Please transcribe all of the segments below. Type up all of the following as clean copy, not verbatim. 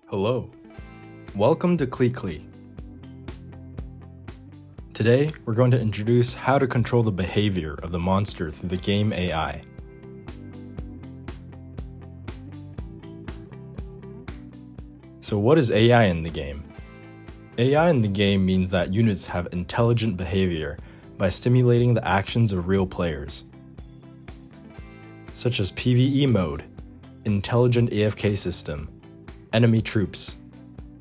Hello, welcome to Clee. Today, we're going to introduce how to control the behavior of the monster through the game AI. So what is AI in the game? AI in the game means that units have intelligent behavior by stimulating the actions of real players, such as PvE mode, intelligent AFK system, enemy troops,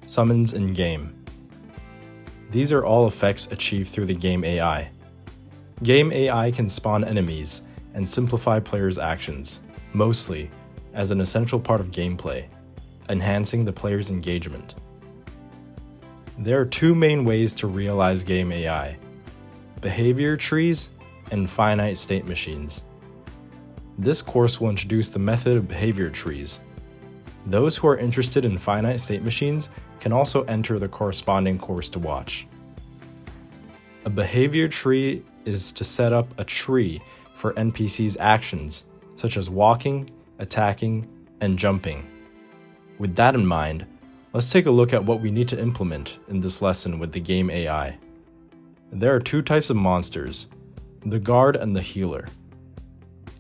summons in-game. These are all effects achieved through the game AI. Game AI can spawn enemies and simplify players' actions, mostly as an essential part of gameplay, enhancing the player's engagement. There are two main ways to realize game AI: behavior trees and finite state machines. This course will introduce the method of behavior trees. Those who are interested in finite state machines can also enter the corresponding course to watch. A behavior tree is to set up a tree for NPCs' actions, such as walking, attacking, and jumping. With that in mind, let's take a look at what we need to implement in this lesson with the game AI. There are two types of monsters, the guard and the healer.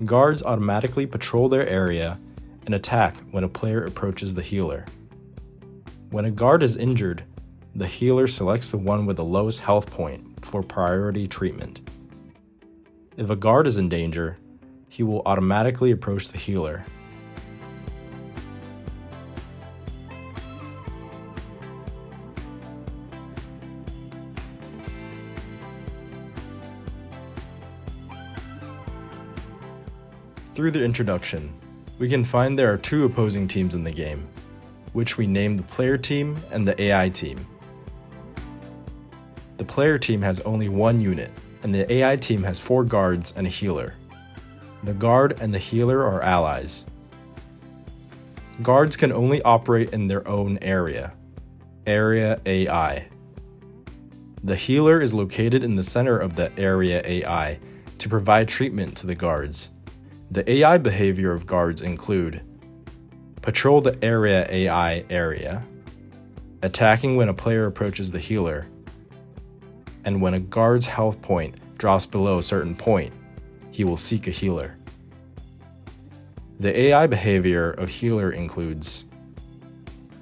Guards automatically patrol their area and attack when a player approaches the healer. When a guard is injured, the healer selects the one with the lowest health point for priority treatment. If a guard is in danger, he will automatically approach the healer. Through the introduction, we can find there are two opposing teams in the game, which we name the player team and the AI team. The player team has only one unit, and the AI team has 4 guards and a healer. The guard and the healer are allies. Guards can only operate in their own area AI. The healer is located in the center of the area AI to provide treatment to the guards. The AI behavior of guards include patrol the area AI area, attacking when a player approaches the healer, and when a guard's health point drops below a certain point, he will seek a healer. The AI behavior of healer includes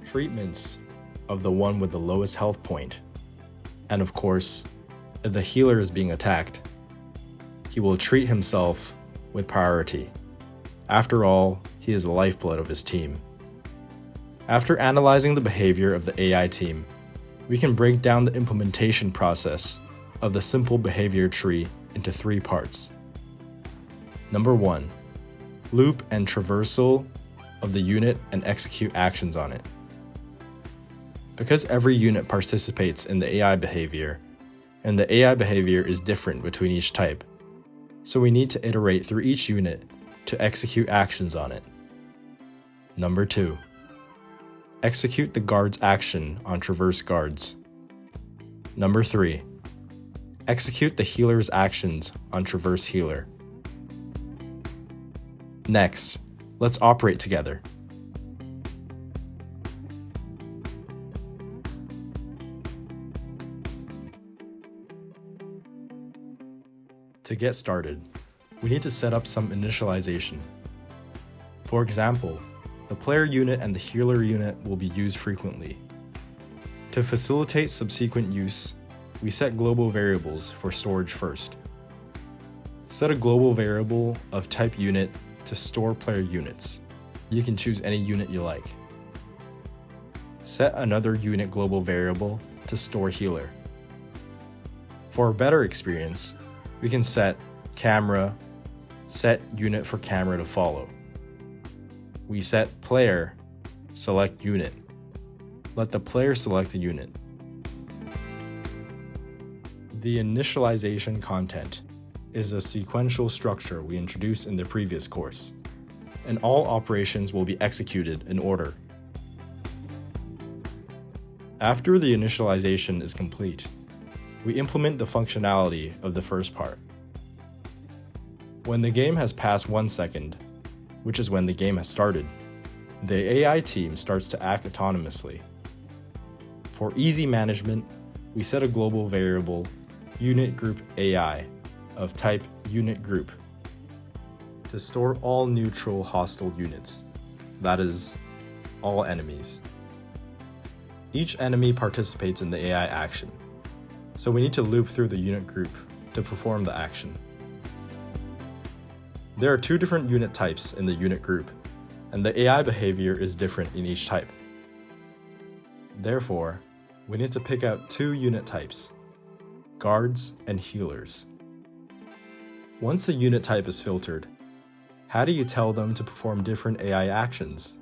treatments of the one with the lowest health point, and of course, if the healer is being attacked, he will treat himself with priority. After all, he is the lifeblood of his team. After analyzing the behavior of the AI team, we can break down the implementation process of the simple behavior tree into 3 parts. Number 1, loop and traversal of the unit and execute actions on it. Because every unit participates in the AI behavior, and the AI behavior is different between each type, so we need to iterate through each unit to execute actions on it. Number 2, execute the guard's action on traverse guards. Number 3, execute the healer's actions on traverse healer. Next, let's operate together. To get started, we need to set up some initialization. For example, the player unit and the healer unit will be used frequently. To facilitate subsequent use, we set global variables for storage first. Set a global variable of type unit to store player units. You can choose any unit you like. Set another unit global variable to store healer. For a better experience, we can set camera, set unit for camera to follow. We set player, select unit. Let the player select the unit. The initialization content is a sequential structure we introduced in the previous course, and all operations will be executed in order. After the initialization is complete, we implement the functionality of the first part. When the game has passed 1 second, which is when the game has started, the AI team starts to act autonomously. For easy management, we set a global variable, unit group AI, of type unit group, to store all neutral hostile units, that is, all enemies. Each enemy participates in the AI action, so we need to loop through the unit group to perform the action. There are two different unit types in the unit group, and the AI behavior is different in each type. Therefore, we need to pick out two unit types, guards and healers. Once the unit type is filtered, how do you tell them to perform different AI actions?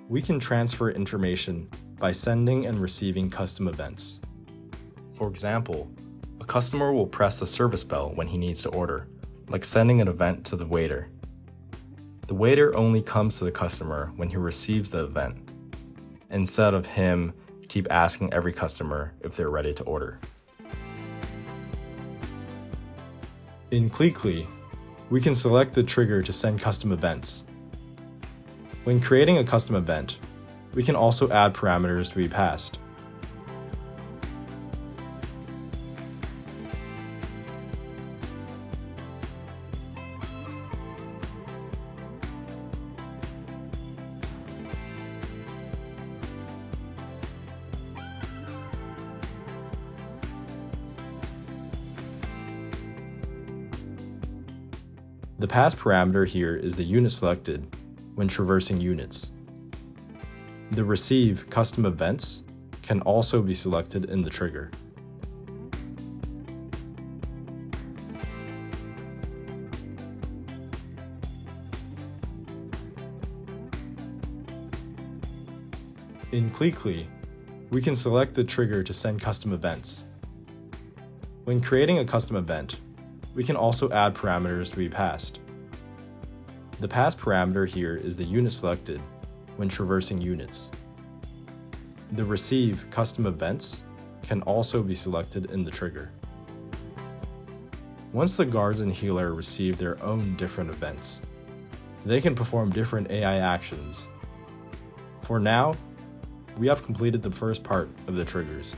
We can transfer information by sending and receiving custom events. For example, a customer will press the service bell when he needs to order, like sending an event to the waiter. The waiter only comes to the customer when he receives the event, instead of him keep asking every customer if they're ready to order. In Qlikly, we can select the trigger to send custom events. When creating a custom event, we can also add parameters to be passed. The pass parameter here is the unit selected when traversing units. The receive custom events can also be selected in the trigger. In Qlikly, we can select the trigger to send custom events. When creating a custom event, we can also add parameters to be passed. The pass parameter here is the unit selected when traversing units. The receive custom events can also be selected in the trigger. Once the guards and healer receive their own different events, they can perform different AI actions. For now, we have completed the first part of the triggers.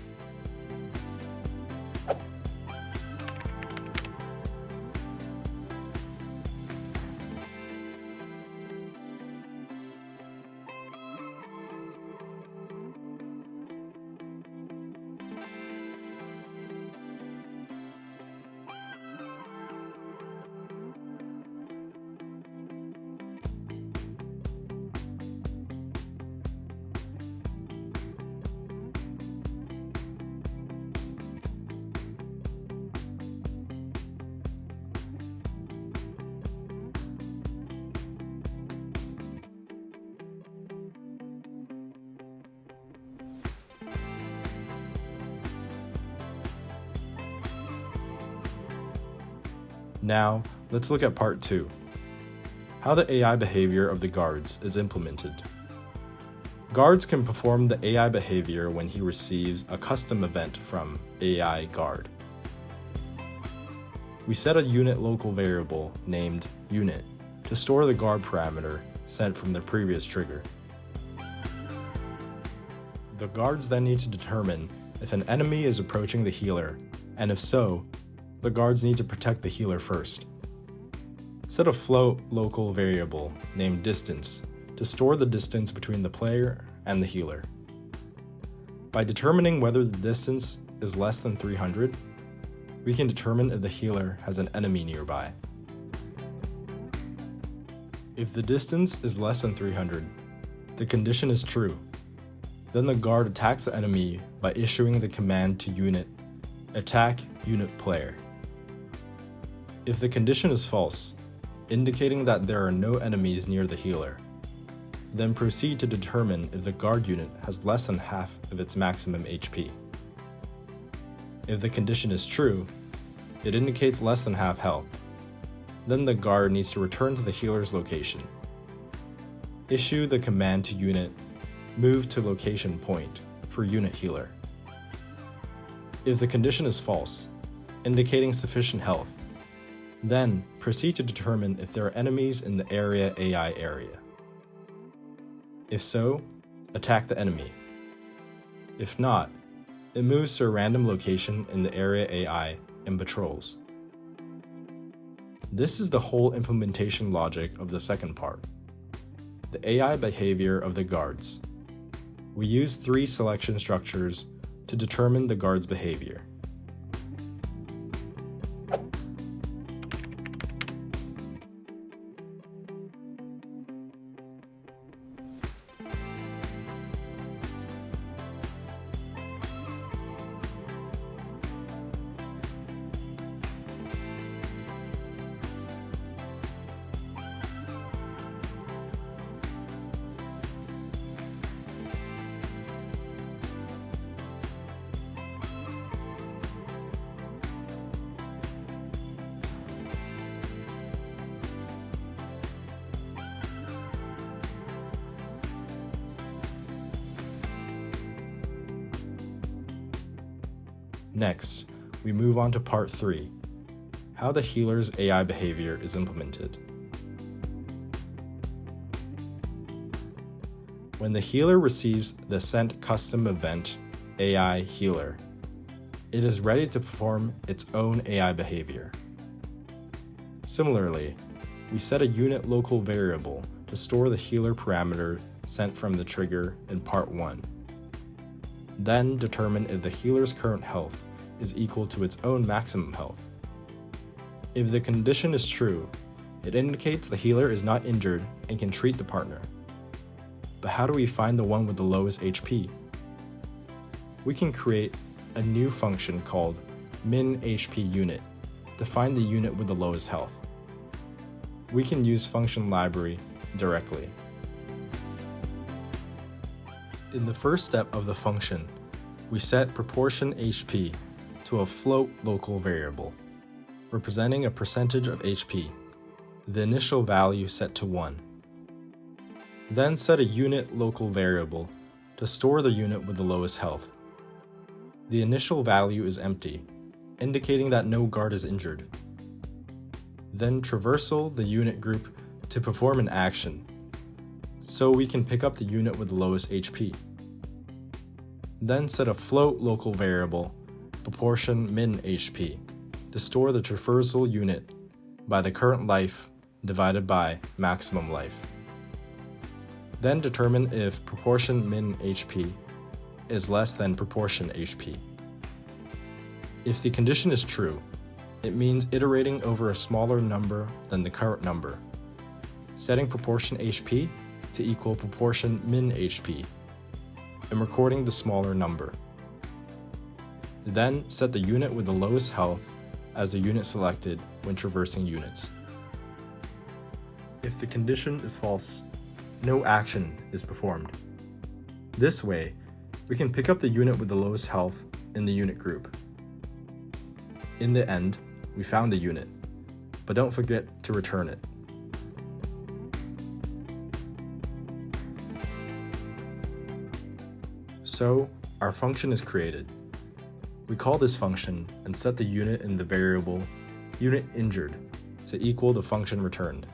Now, let's look at part 2, how the AI behavior of the guards is implemented. Guards can perform the AI behavior when he receives a custom event from AI guard. We set a unit local variable named unit to store the guard parameter sent from the previous trigger. The guards then need to determine if an enemy is approaching the healer, and if so, the guards need to protect the healer first. Set a float local variable named distance to store the distance between the player and the healer. By determining whether the distance is less than 300, we can determine if the healer has an enemy nearby. If the distance is less than 300, the condition is true. Then the guard attacks the enemy by issuing the command to unit, attack unit player. If the condition is false, indicating that there are no enemies near the healer, then proceed to determine if the guard unit has less than half of its maximum HP. If the condition is true, it indicates less than half health. Then the guard needs to return to the healer's location. Issue the command to unit, move to location point for unit healer. If the condition is false, indicating sufficient health, then proceed to determine if there are enemies in the area AI area. If so, attack the enemy. If not, it moves to a random location in the area AI and patrols. This is the whole implementation logic of the second part, the AI behavior of the guards. We use 3 selection structures to determine the guard's behavior. Next, we move on to part 3, how the healer's AI behavior is implemented. When the healer receives the sent custom event AI healer, it is ready to perform its own AI behavior. Similarly, we set a unit local variable to store the healer parameter sent from the trigger in part 1. Then determine if the healer's current health is equal to its own maximum health. If the condition is true, it indicates the healer is not injured and can treat the partner. But how do we find the one with the lowest HP? We can create a new function called min-HP-unit to find the unit with the lowest health. We can use function library directly. In the first step of the function, we set proportion HP to a float local variable, representing a percentage of HP, the initial value set to 1. Then set a unit local variable to store the unit with the lowest health. The initial value is empty, indicating that no guard is injured. Then traversal the unit group to perform an action, so we can pick up the unit with the lowest HP. Then set a float local variable, proportion min-HP, to store the traversal unit by the current life divided by maximum life. Then determine if proportion min-HP is less than proportion HP. If the condition is true, it means iterating over a smaller number than the current number, setting proportion HP to equal proportion min-HP, and recording the smaller number. Then set the unit with the lowest health as the unit selected when traversing units. If the condition is false, no action is performed. This way, we can pick up the unit with the lowest health in the unit group. In the end, we found the unit, but don't forget to return it. So, our function is created. We call this function and set the unit in the variable unitInjured to equal the function returned.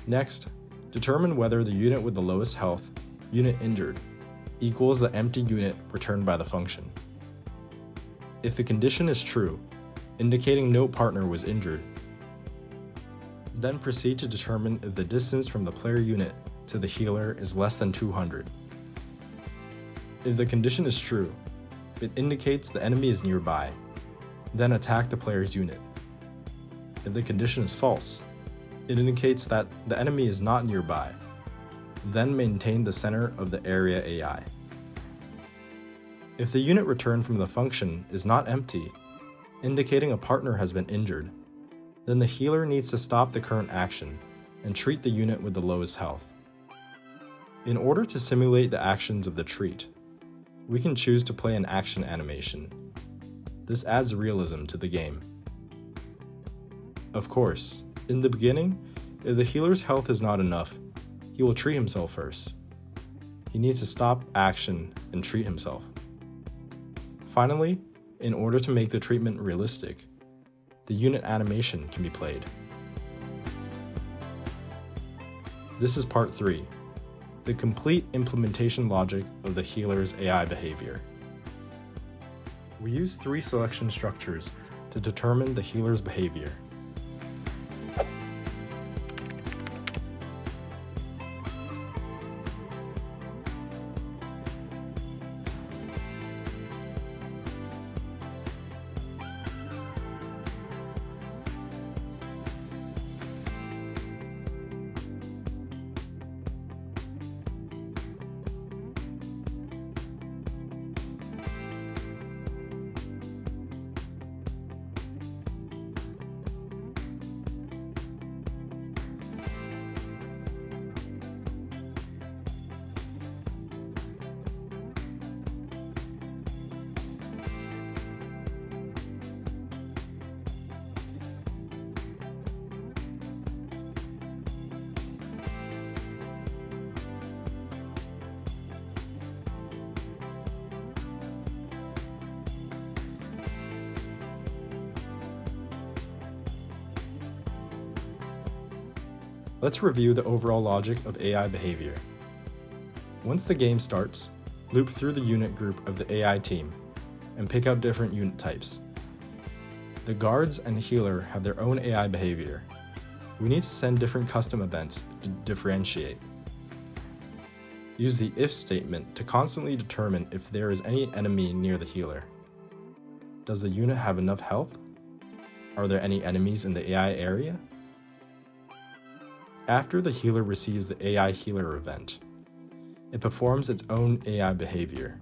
Next, determine whether the unit with the lowest health, unitInjured, equals the empty unit returned by the function. If the condition is true, indicating no partner was injured, then proceed to determine if the distance from the player unit to the healer is less than 200. If the condition is true, it indicates the enemy is nearby, then attack the player's unit. If the condition is false, it indicates that the enemy is not nearby, then maintain the center of the area AI. If the unit returned from the function is not empty, indicating a partner has been injured, then the healer needs to stop the current action and treat the unit with the lowest health. In order to simulate the actions of the treat, we can choose to play an action animation. This adds realism to the game. Of course, in the beginning, if the healer's health is not enough, he will treat himself first. He needs to stop action and treat himself. Finally, in order to make the treatment realistic, the unit animation can be played. This is part 3, the complete implementation logic of the healer's AI behavior. We use 3 selection structures to determine the healer's behavior. Let's review the overall logic of AI behavior. Once the game starts, loop through the unit group of the AI team and pick out different unit types. The guards and healer have their own AI behavior. We need to send different custom events to differentiate. Use the if statement to constantly determine if there is any enemy near the healer. Does the unit have enough health? Are there any enemies in the AI area? After the healer receives the AI healer event, it performs its own AI behavior.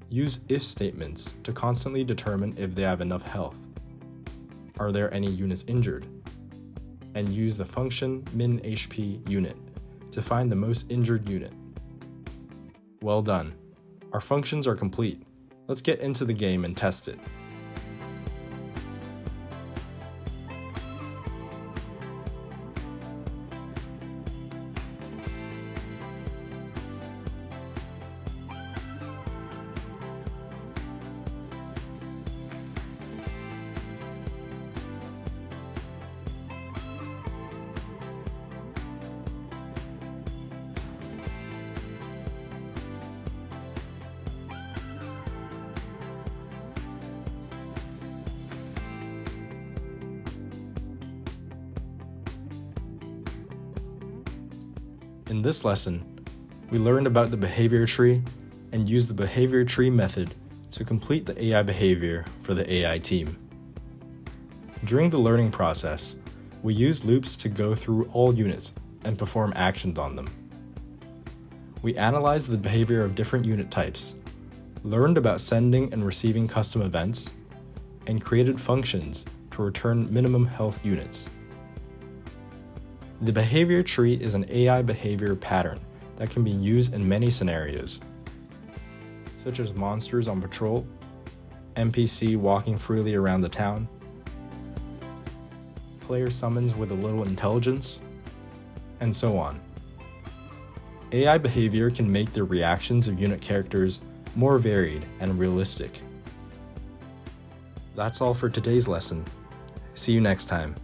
Use if statements to constantly determine if they have enough health. Are there any units injured? And use the function min-HP unit to find the most injured unit. Well done. Our functions are complete. Let's get into the game and test it. In this lesson, we learned about the behavior tree and used the behavior tree method to complete the AI behavior for the AI team. During the learning process, we used loops to go through all units and perform actions on them. We analyzed the behavior of different unit types, learned about sending and receiving custom events, and created functions to return minimum health units. The behavior tree is an AI behavior pattern that can be used in many scenarios, such as monsters on patrol, NPC walking freely around the town, player summons with a little intelligence, and so on. AI behavior can make the reactions of unit characters more varied and realistic. That's all for today's lesson. See you next time.